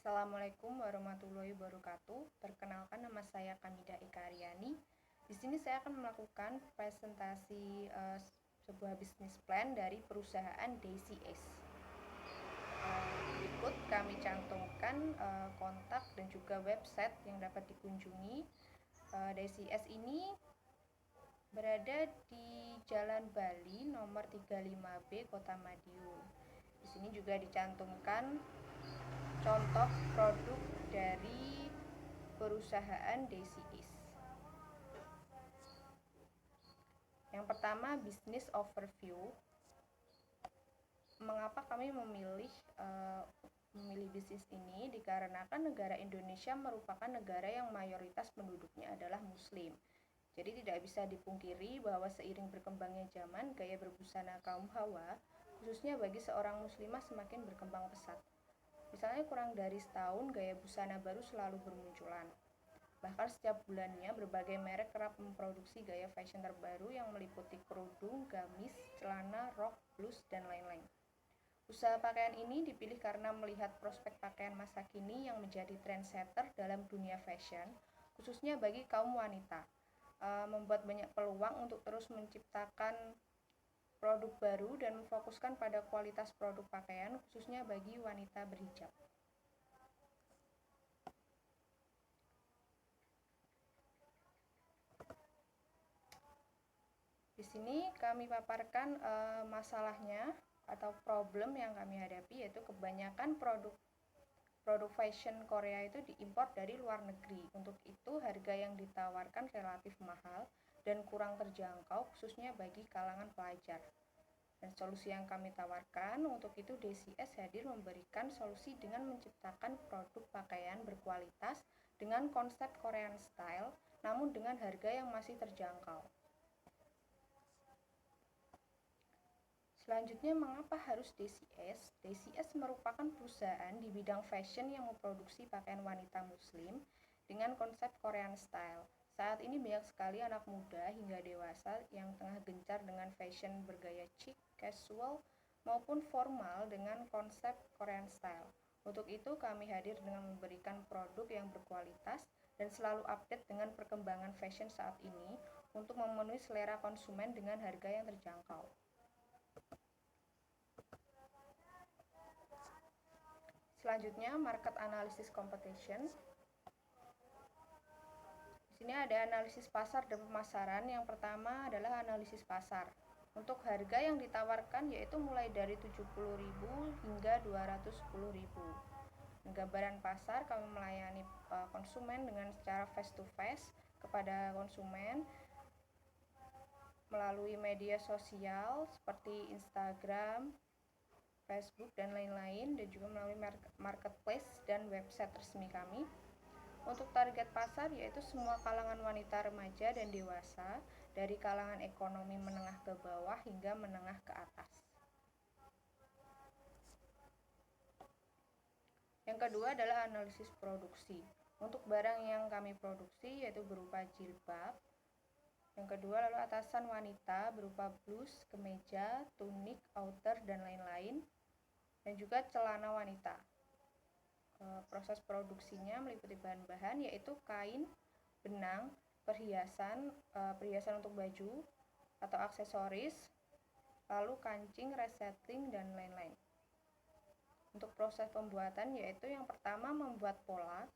Assalamualaikum warahmatullahi wabarakatuh. Perkenalkan, nama saya Kamida Eka Aryani. Di sini saya akan melakukan presentasi sebuah bisnis plan dari perusahaan DCS. Berikut kami cantumkan kontak dan juga website yang dapat dikunjungi. DCS ini berada di Jalan Bali nomor 35B, Kota Madiun. Di sini juga dicantumkan contoh produk dari perusahaan DCS. Yang pertama, business overview. Mengapa kami memilih bisnis ini? Dikarenakan negara Indonesia merupakan negara yang mayoritas penduduknya adalah Muslim. Jadi tidak bisa dipungkiri bahwa seiring berkembangnya zaman, gaya berbusana kaum hawa, khususnya bagi seorang muslimah, semakin berkembang pesat. Misalnya kurang dari setahun, gaya busana baru selalu bermunculan. Bahkan setiap bulannya, berbagai merek kerap memproduksi gaya fashion terbaru yang meliputi kerudung, gamis, celana, rok, blus, dan lain-lain. Usaha pakaian ini dipilih karena melihat prospek pakaian masa kini yang menjadi trendsetter dalam dunia fashion, khususnya bagi kaum wanita. Membuat banyak peluang untuk terus menciptakan produk baru dan memfokuskan pada kualitas produk pakaian, khususnya bagi wanita berhijab. Di sini kami paparkan masalahnya atau problem yang kami hadapi, yaitu kebanyakan produk fashion Korea itu diimpor dari luar negeri. Untuk itu harga yang ditawarkan relatif mahal dan kurang terjangkau, khususnya bagi kalangan pelajar. Dan solusi yang kami tawarkan, untuk itu DCS hadir memberikan solusi dengan menciptakan produk pakaian berkualitas dengan konsep Korean style, namun dengan harga yang masih terjangkau. Selanjutnya, mengapa harus DCS? DCS merupakan perusahaan di bidang fashion yang memproduksi pakaian wanita muslim dengan konsep Korean style. Saat ini banyak sekali anak muda hingga dewasa yang tengah gencar dengan fashion bergaya chic, casual, maupun formal dengan konsep Korean style. Untuk itu kami hadir dengan memberikan produk yang berkualitas dan selalu update dengan perkembangan fashion saat ini untuk memenuhi selera konsumen dengan harga yang terjangkau. Selanjutnya, market analysis competition. Di sini ada analisis pasar dan pemasaran. Yang pertama adalah analisis pasar. Untuk harga yang ditawarkan yaitu mulai dari 70.000 hingga 210.000. Gambaran pasar, kami melayani konsumen dengan secara face to face kepada konsumen melalui media sosial seperti Instagram, Facebook, dan lain-lain, dan juga melalui marketplace dan website resmi kami. Untuk target pasar yaitu semua kalangan wanita, remaja, dan dewasa, dari kalangan ekonomi menengah ke bawah hingga menengah ke atas. Yang kedua adalah analisis produksi. Untuk barang yang kami produksi yaitu berupa jilbab. Yang kedua lalu atasan wanita berupa blus, kemeja, tunik, outer, dan lain-lain. Dan juga celana wanita. Proses produksinya meliputi bahan-bahan yaitu kain, benang, perhiasan untuk baju atau aksesoris, lalu kancing, resetting, dan lain-lain. Untuk proses pembuatan yaitu yang pertama membuat pola,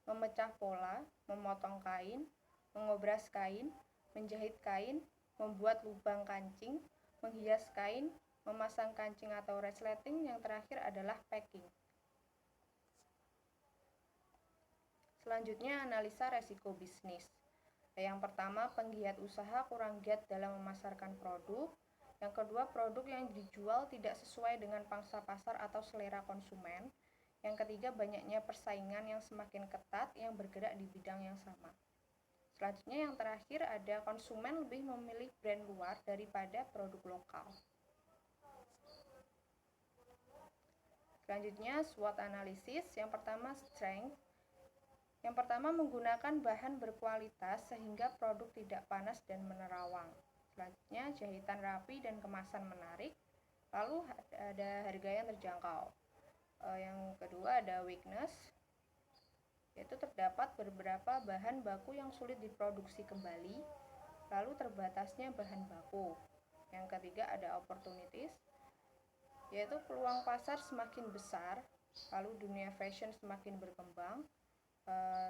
memecah pola, memotong kain, mengobras kain, menjahit kain, membuat lubang kancing, menghias kain, memasang kancing atau resleting, yang terakhir adalah packing. Selanjutnya, analisa resiko bisnis. Yang pertama, penggiat usaha kurang giat dalam memasarkan produk. Yang kedua, produk yang dijual tidak sesuai dengan pangsa pasar atau selera konsumen. Yang ketiga, banyaknya persaingan yang semakin ketat yang bergerak di bidang yang sama. Selanjutnya, yang terakhir ada konsumen lebih memilih brand luar daripada produk lokal. Selanjutnya, SWOT analisis. Yang pertama, strength. Yang pertama, menggunakan bahan berkualitas sehingga produk tidak panas dan menerawang. Selanjutnya, jahitan rapi dan kemasan menarik. Lalu ada harga yang terjangkau. Yang kedua ada weakness. yaitu terdapat beberapa bahan baku yang sulit diproduksi kembali, lalu terbatasnya bahan baku. Yang ketiga ada opportunities, yaitu peluang pasar semakin besar, lalu dunia fashion semakin berkembang.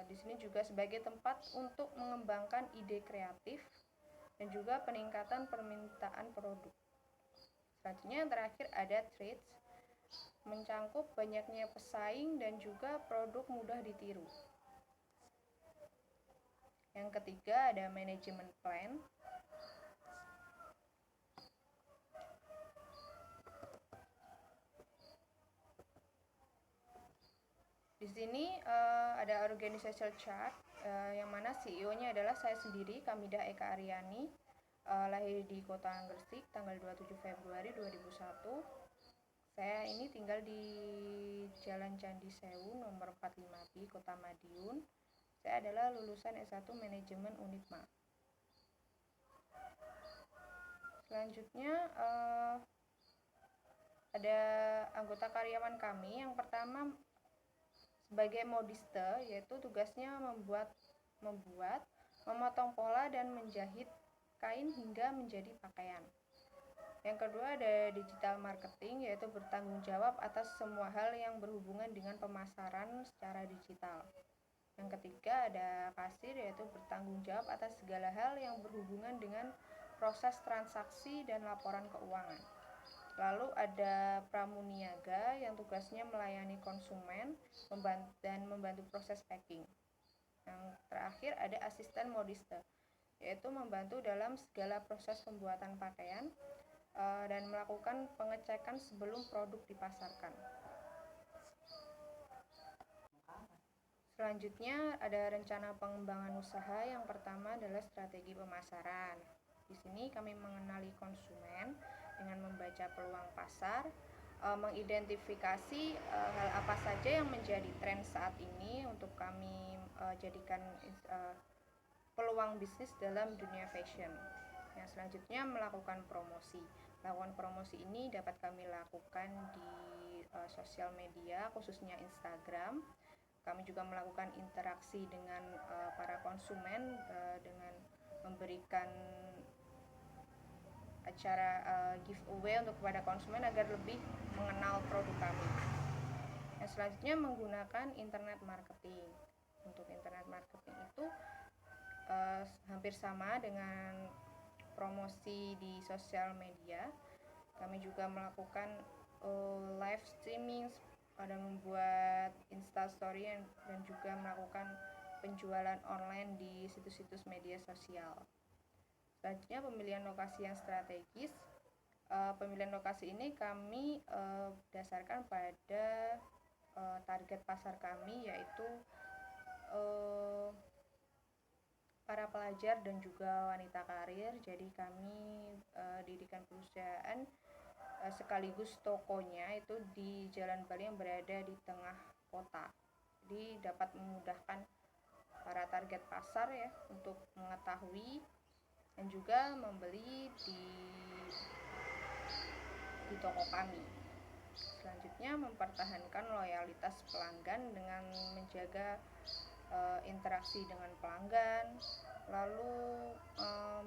Di sini juga sebagai tempat untuk mengembangkan ide kreatif dan juga peningkatan permintaan produk. Selanjutnya yang terakhir ada threats, mencangkup banyaknya pesaing dan juga produk mudah ditiru. Yang ketiga ada manajemen plan. Di sini ada organizational chart yang mana CEO-nya adalah saya sendiri, Kamidah Eka Aryani, lahir di Kota Gresik tanggal 27 Februari 2001. Saya ini tinggal di Jalan Candi Sewu nomor 45B, Kota Madiun. Saya adalah lulusan S1 Manajemen Unipma. Selanjutnya ada anggota karyawan kami. Yang pertama sebagai modiste, yaitu tugasnya membuat, memotong pola dan menjahit kain hingga menjadi pakaian. Yang kedua ada digital marketing, yaitu bertanggung jawab atas semua hal yang berhubungan dengan pemasaran secara digital. Yang ketiga ada kasir, yaitu bertanggung jawab atas segala hal yang berhubungan dengan proses transaksi dan laporan keuangan. Lalu ada pramuniaga yang tugasnya melayani konsumen dan membantu proses packing. Yang terakhir ada asisten modiste, yaitu membantu dalam segala proses pembuatan pakaian dan melakukan pengecekan sebelum produk dipasarkan. Selanjutnya ada rencana pengembangan usaha. Yang pertama adalah strategi pemasaran. Di sini kami mengenali konsumen dengan membaca peluang pasar, mengidentifikasi hal apa saja yang menjadi tren saat ini untuk kami jadikan peluang bisnis dalam dunia fashion. Yang selanjutnya melakukan promosi. Melakukan promosi ini dapat kami lakukan di sosial media, khususnya Instagram. Kami juga melakukan interaksi dengan para konsumen dengan memberikan acara giveaway untuk kepada konsumen agar lebih mengenal produk kami. Yang selanjutnya menggunakan internet marketing. Untuk internet marketing itu hampir sama dengan promosi di sosial media. Kami juga melakukan live streaming, ada membuat instastory dan juga melakukan penjualan online di situs-situs media sosial. Selanjutnya pemilihan lokasi yang strategis. Pemilihan lokasi ini kami berdasarkan pada target pasar kami, yaitu para pelajar dan juga wanita karir. Jadi kami dirikan perusahaan sekaligus tokonya itu di Jalan Bali yang berada di tengah kota. Jadi dapat memudahkan para target pasar ya untuk mengetahui dan juga membeli di toko kami. Selanjutnya mempertahankan loyalitas pelanggan dengan menjaga interaksi dengan pelanggan, lalu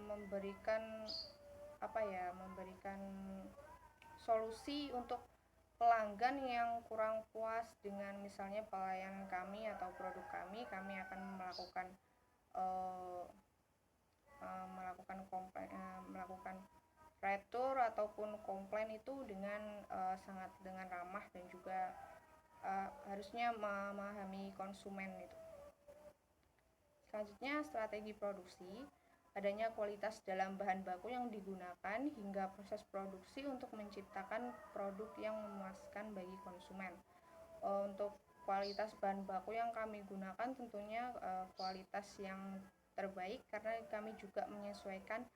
memberikan solusi untuk pelanggan yang kurang puas dengan misalnya pelayanan kami atau produk kami akan melakukan melakukan retur ataupun komplain itu dengan sangat dengan ramah dan juga harusnya memahami konsumen itu. Selanjutnya strategi produksi. Adanya kualitas dalam bahan baku yang digunakan hingga proses produksi untuk menciptakan produk yang memuaskan bagi konsumen. Untuk kualitas bahan baku yang kami gunakan tentunya kualitas yang terbaik karena kami juga menyesuaikan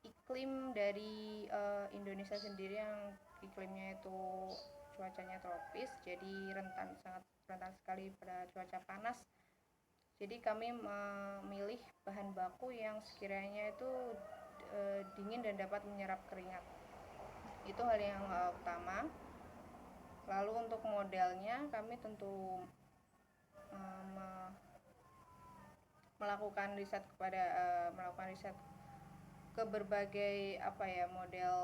iklim dari Indonesia sendiri yang iklimnya itu cuacanya tropis, jadi sangat rentan sekali pada cuaca panas. Jadi kami memilih bahan baku yang sekiranya itu dingin dan dapat menyerap keringat. Itu hal yang utama. Lalu untuk modelnya kami tentu melakukan riset ke berbagai model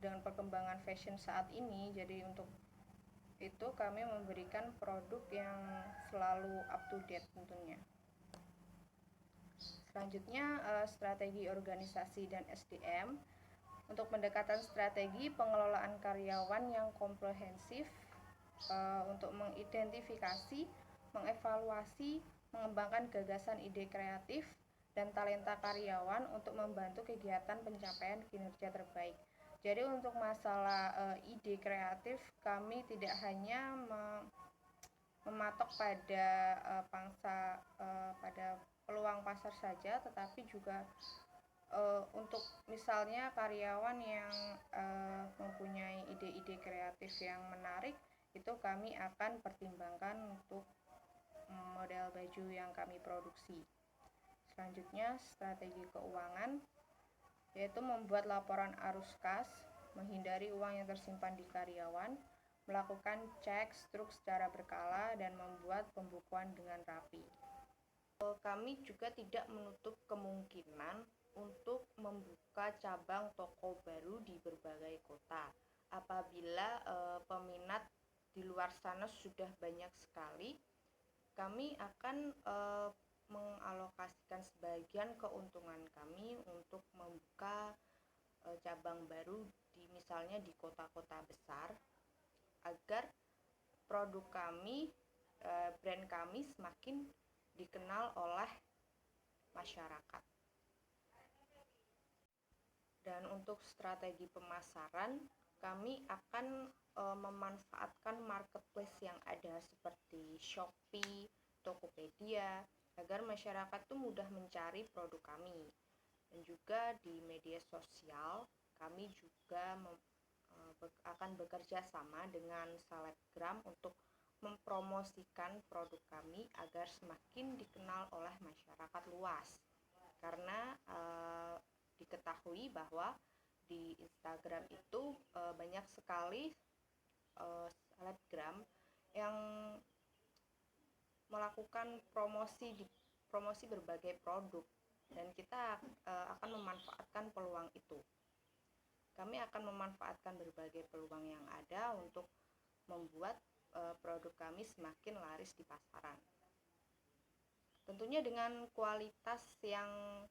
dengan perkembangan fashion saat ini. Jadi untuk itu kami memberikan produk yang selalu up to date tentunya. Selanjutnya strategi organisasi dan SDM. Untuk pendekatan strategi pengelolaan karyawan yang komprehensif untuk mengidentifikasi, mengevaluasi, mengembangkan gagasan ide kreatif dan talenta karyawan untuk membantu kegiatan pencapaian kinerja terbaik. Jadi untuk masalah ide kreatif, kami tidak hanya mematok pada pada peluang pasar saja, tetapi juga untuk misalnya karyawan yang mempunyai ide-ide kreatif yang menarik, itu kami akan pertimbangkan untuk model baju yang kami produksi. Selanjutnya strategi keuangan, yaitu membuat laporan arus kas, menghindari uang yang tersimpan di karyawan, melakukan cek struk secara berkala, dan membuat pembukuan dengan rapi. Kami juga tidak menutup kemungkinan untuk membuka cabang toko baru di berbagai kota. Apabila peminat di luar sana sudah banyak sekali, kami akan mengalokasikan sebagian keuntungan kami untuk membuka cabang baru misalnya di kota-kota besar, agar produk kami, brand kami semakin dikenal oleh masyarakat. Dan untuk strategi pemasaran, kami akan memanfaatkan marketplace yang ada seperti Shopee, Tokopedia, agar masyarakat tuh mudah mencari produk kami. Dan juga di media sosial, kami juga akan bekerja sama dengan selebgram untuk mempromosikan produk kami agar semakin dikenal oleh masyarakat luas. Karena diketahui bahwa di Instagram itu banyak sekali selebgram yang melakukan promosi berbagai produk, dan kita akan memanfaatkan peluang itu. Kami akan memanfaatkan berbagai peluang yang ada untuk membuat produk kami semakin laris di pasaran. Tentunya dengan kualitas yang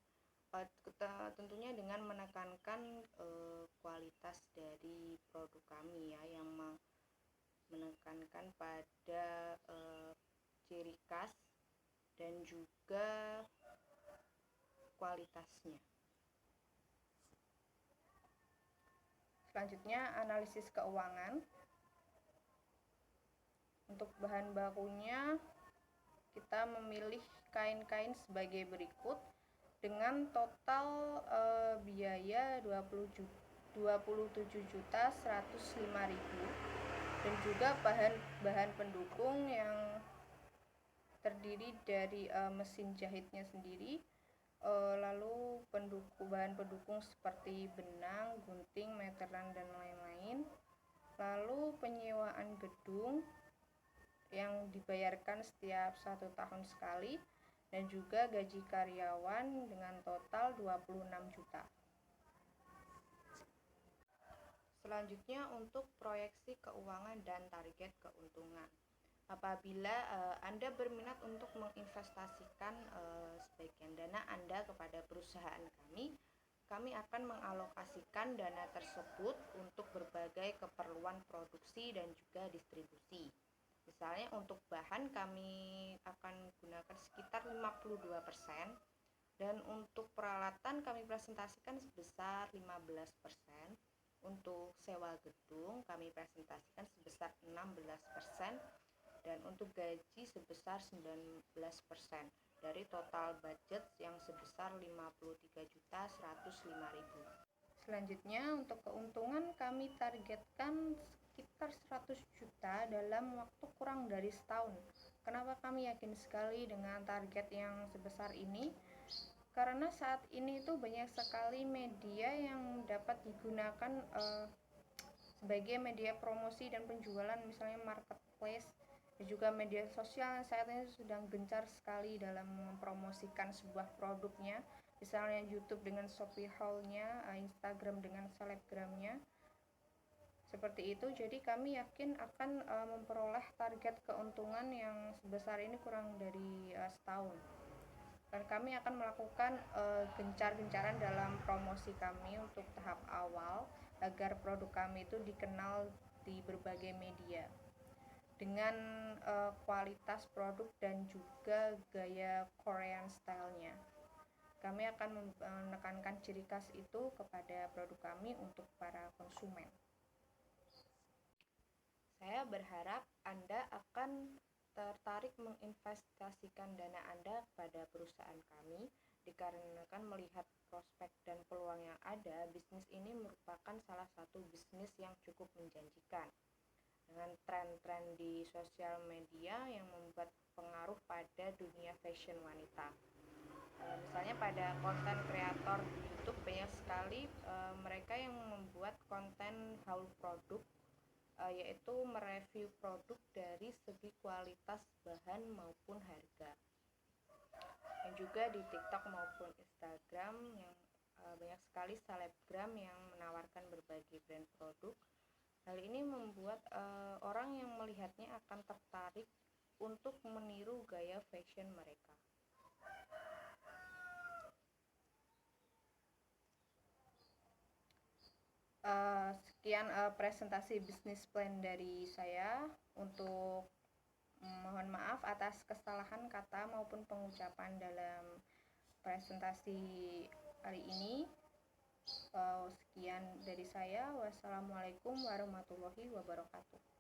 tentunya dengan menekankan kualitas dari produk kami ya, yang menekankan pada ciri khas dan juga kualitasnya. Selanjutnya analisis keuangan. Untuk bahan bakunya kita memilih kain-kain sebagai berikut dengan total biaya 27.105.000, dan juga bahan pendukung yang terdiri dari mesin jahitnya sendiri, lalu bahan pendukung seperti benang, gunting, meteran, dan lain-lain, lalu penyewaan gedung yang dibayarkan setiap 1 tahun sekali, dan juga gaji karyawan dengan total 26 juta. Selanjutnya untuk proyeksi keuangan dan target keuntungan. Apabila Anda berminat untuk menginvestasikan sebagian dana Anda kepada perusahaan kami akan mengalokasikan dana tersebut untuk berbagai keperluan produksi dan juga distribusi. Misalnya untuk bahan kami akan gunakan sekitar 52%, dan untuk peralatan kami presentasikan sebesar 15%, untuk sewa gedung kami presentasikan sebesar 16%, dan untuk gaji sebesar 19% dari total budget yang sebesar 53.105.000. Selanjutnya untuk keuntungan kami targetkan sekitar 100 juta dalam waktu kurang dari setahun. Kenapa kami yakin sekali dengan target yang sebesar ini? Karena saat ini itu banyak sekali media yang dapat digunakan sebagai media promosi dan penjualan, misalnya marketplace Dan juga media sosial saat ini sedang gencar sekali dalam mempromosikan sebuah produknya, misalnya YouTube dengan Shopee Haul-nya, Instagram dengan selebgramnya, seperti itu. Jadi kami yakin akan memperoleh target keuntungan yang sebesar ini kurang dari setahun. Dan kami akan melakukan gencar-gencaran dalam promosi kami untuk tahap awal agar produk kami itu dikenal di berbagai media dengan kualitas produk dan juga gaya Korean style-nya. Kami akan menekankan ciri khas itu kepada produk kami untuk para konsumen. Saya berharap Anda akan tertarik menginvestasikan dana Anda kepada perusahaan kami, dikarenakan melihat prospek dan peluang yang ada, bisnis ini merupakan salah satu bisnis yang cukup menjanjikan. Dengan tren-tren di sosial media yang membuat pengaruh pada dunia fashion wanita. Misalnya pada konten kreator di YouTube banyak sekali mereka yang membuat konten haul produk, yaitu mereview produk dari segi kualitas bahan maupun harga. Dan juga di TikTok maupun Instagram yang banyak sekali selebgram yang menawarkan berbagai brand produk. Hal ini membuat orang yang melihatnya akan tertarik untuk meniru gaya fashion mereka. Sekian presentasi bisnis plan dari saya. Untuk mohon maaf atas kesalahan kata maupun pengucapan dalam presentasi hari ini. Sekian dari saya. Wassalamualaikum warahmatullahi wabarakatuh.